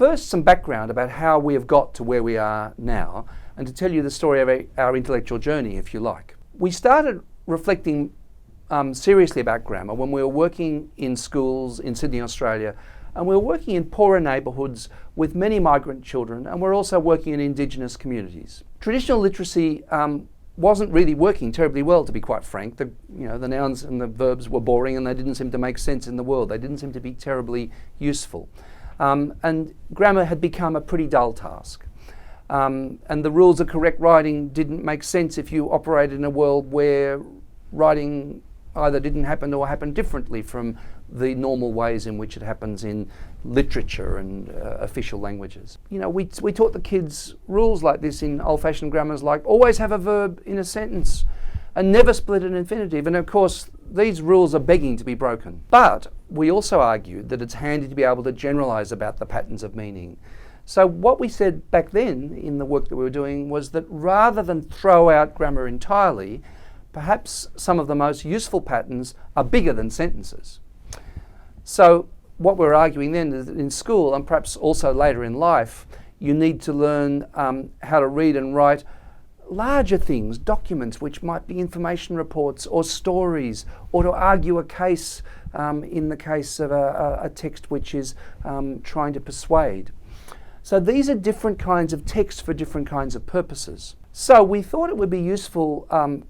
First, some background about how we have got to where we are now, and to tell you the story of our intellectual journey, if you like. We started reflecting seriously about grammar when we were working in schools in Sydney, Australia, and we were working in poorer neighbourhoods with many migrant children, and we're also working in Indigenous communities. Traditional literacy wasn't really working terribly well, to be quite frank. The nouns and the verbs were boring, and they didn't seem to make sense in the world. They didn't seem to be terribly useful. And grammar had become a pretty dull task. And the rules of correct writing didn't make sense if you operated in a world where writing either didn't happen or happened differently from the normal ways in which it happens in literature and official languages. We taught the kids rules like this in old-fashioned grammars, like always have a verb in a sentence and never split an infinitive. And of course, these rules are begging to be broken. But we also argued that it's handy to be able to generalise about the patterns of meaning. So what we said back then in the work that we were doing was that rather than throw out grammar entirely, perhaps some of the most useful patterns are bigger than sentences. So what we're arguing then is that in school, and perhaps also later in life, you need to learn how to read and write larger things, documents which might be information reports or stories, or to argue a case in the case of a text which is trying to persuade. So these are different kinds of text for different kinds of purposes. So we thought it would be useful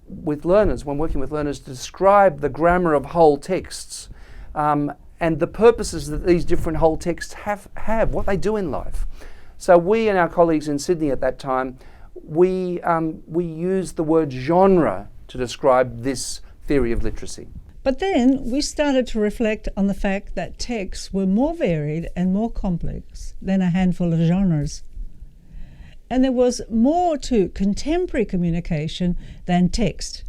with learners, when working with learners, to describe the grammar of whole texts and the purposes that these different whole texts have, what they do in life. So we and our colleagues in Sydney at that time, we used the word genre to describe this theory of literacy. But then we started to reflect on the fact that texts were more varied and more complex than a handful of genres. And there was more to contemporary communication than text,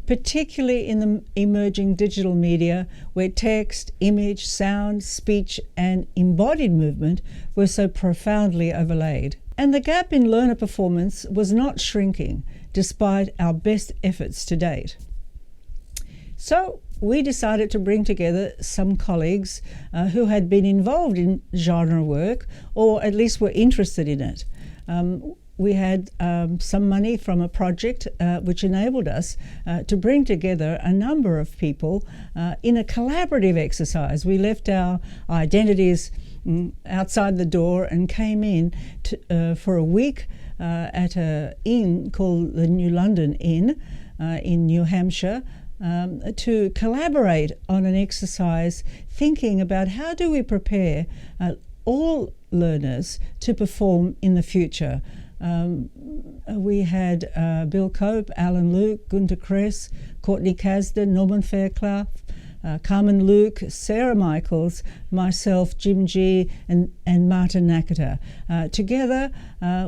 particularly in the emerging digital media where text, image, sound, speech and embodied movement were so profoundly overlaid. And the gap in learner performance was not shrinking despite our best efforts to date. So we decided to bring together some colleagues who had been involved in genre work, or at least were interested in it. We had some money from a project which enabled us to bring together a number of people in a collaborative exercise. We left our identities outside the door and came in for a week at an inn called the New London Inn in New Hampshire to collaborate on an exercise thinking about how do we prepare all learners to perform in the future. We had Bill Cope, Alan Luke, Gunter Kress, Courtney Kasdan, Norman Fairclough, Carmen Luke, Sarah Michaels, myself, Jim G, and Martin Nakata. Together,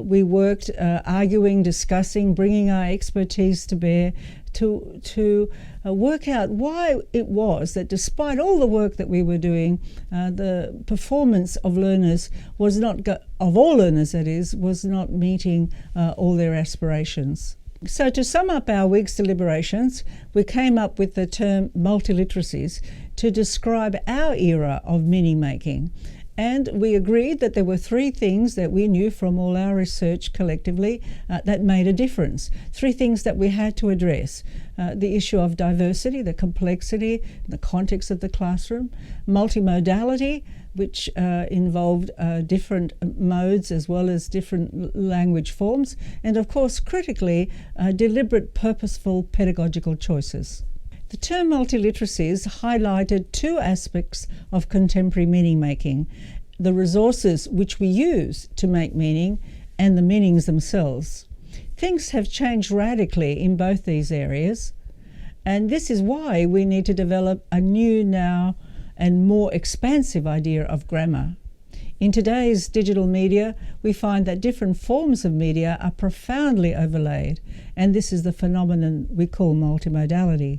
we worked arguing, discussing, bringing our expertise to bear to work out why it was that despite all the work that we were doing, the performance of learners was not, of all learners that is, was not meeting all their aspirations. So to sum up our week's deliberations, we came up with the term multiliteracies to describe our era of meaning making. And we agreed that there were three things that we knew from all our research collectively that made a difference. Three things that we had to address. The issue of diversity, the complexity, the context of the classroom. Multimodality, which involved different modes as well as different language forms. And of course, critically, deliberate, purposeful pedagogical choices. The term multiliteracies highlighted two aspects of contemporary meaning making: the resources which we use to make meaning and the meanings themselves. Things have changed radically in both these areas, and this is why we need to develop a new now and more expansive idea of grammar. In today's digital media, we find that different forms of media are profoundly overlaid, and this is the phenomenon we call multimodality.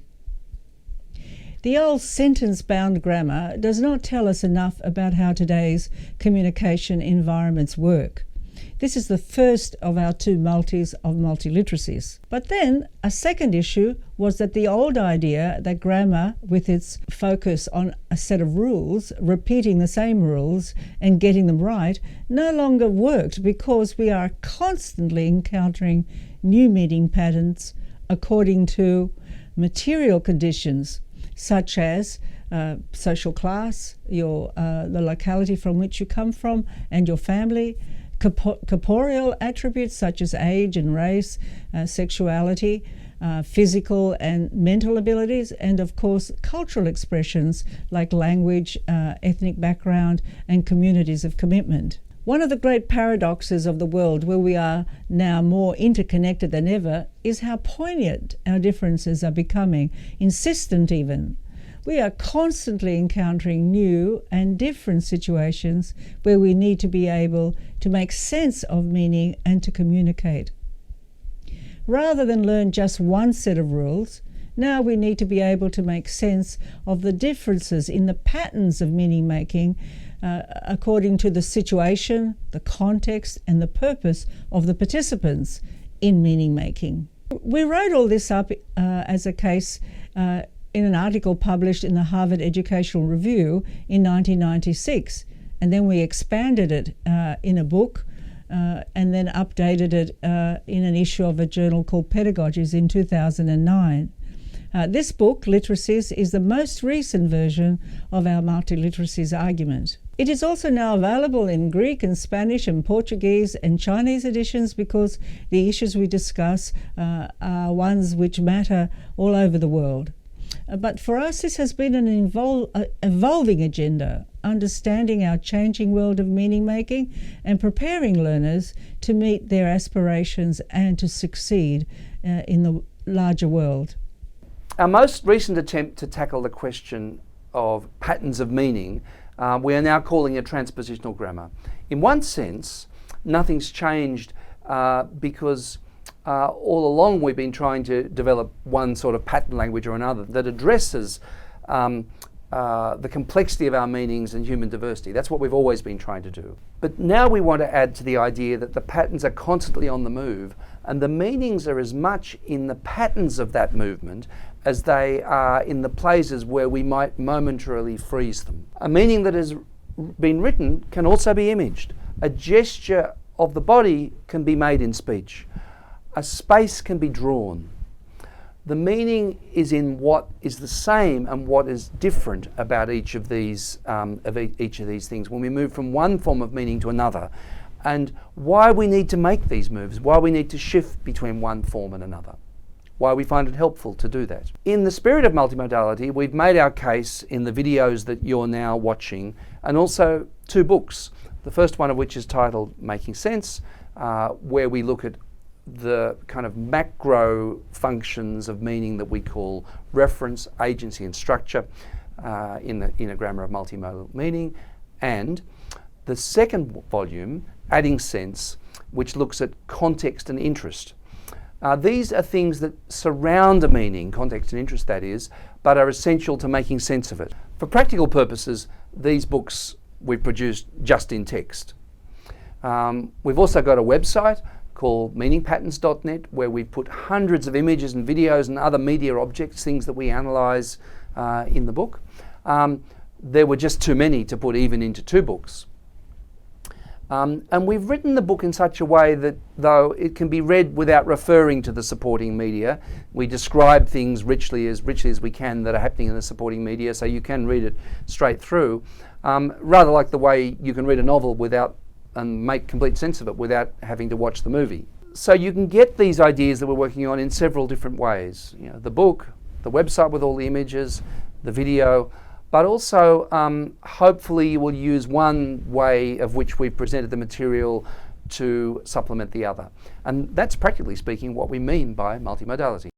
The old sentence-bound grammar does not tell us enough about how today's communication environments work. This is the first of our two multis of multiliteracies. But then a second issue was that the old idea that grammar, with its focus on a set of rules, repeating the same rules and getting them right, no longer worked because we are constantly encountering new meaning patterns according to material conditions such as social class, the locality from which you come from and your family, corporeal attributes such as age and race, sexuality, physical and mental abilities, and of course cultural expressions like language, ethnic background, and communities of commitment. One of the great paradoxes of the world, where we are now more interconnected than ever, is how poignant our differences are becoming, insistent even. We are constantly encountering new and different situations where we need to be able to make sense of meaning and to communicate. Rather than learn just one set of rules, now we need to be able to make sense of the differences in the patterns of meaning making according to the situation, the context, and the purpose of the participants in meaning making. We wrote all this up as a case in an article published in the Harvard Educational Review in 1996, and then we expanded it in a book and then updated it in an issue of a journal called Pedagogies in 2009. This book, Literacies, is the most recent version of our multiliteracies argument. It is also now available in Greek and Spanish and Portuguese and Chinese editions because the issues we discuss are ones which matter all over the world. But for us, this has been an evolving agenda, understanding our changing world of meaning making and preparing learners to meet their aspirations and to succeed in the larger world. Our most recent attempt to tackle the question of patterns of meaning, we are now calling a transpositional grammar. In one sense, nothing's changed because all along we've been trying to develop one sort of pattern language or another that addresses the complexity of our meanings and human diversity. That's what we've always been trying to do. But now we want to add to the idea that the patterns are constantly on the move, and the meanings are as much in the patterns of that movement as they are in the places where we might momentarily freeze them. A meaning that has been written can also be imaged. A gesture of the body can be made in speech. A space can be drawn. The meaning is in what is the same and what is different about each of these things when we move from one form of meaning to another, and why we need to make these moves, why we need to shift between one form and another, why we find it helpful to do that. In the spirit of multimodality, we've made our case in the videos that you're now watching, and also two books. The first one of which is titled Making Sense, where we look at the kind of macro functions of meaning that we call reference, agency, and structure in a grammar of multimodal meaning, and the second volume, Adding Sense, which looks at context and interest. These are things that surround a meaning, context and interest that is, but are essential to making sense of it. For practical purposes, these books we've produced just in text. We've also got a website called meaningpatterns.net, where we put hundreds of images and videos and other media objects, things that we analyse in the book. There were just too many to put even into two books. And we've written the book in such a way that, though it can be read without referring to the supporting media, we describe things richly as we can that are happening in the supporting media, so you can read it straight through, rather like the way you can read a novel and make complete sense of it without having to watch the movie. So you can get these ideas that we're working on in several different ways. You know, the book, the website with all the images, the video, but also hopefully you will use one way of which we've presented the material to supplement the other. And that's practically speaking what we mean by multimodality.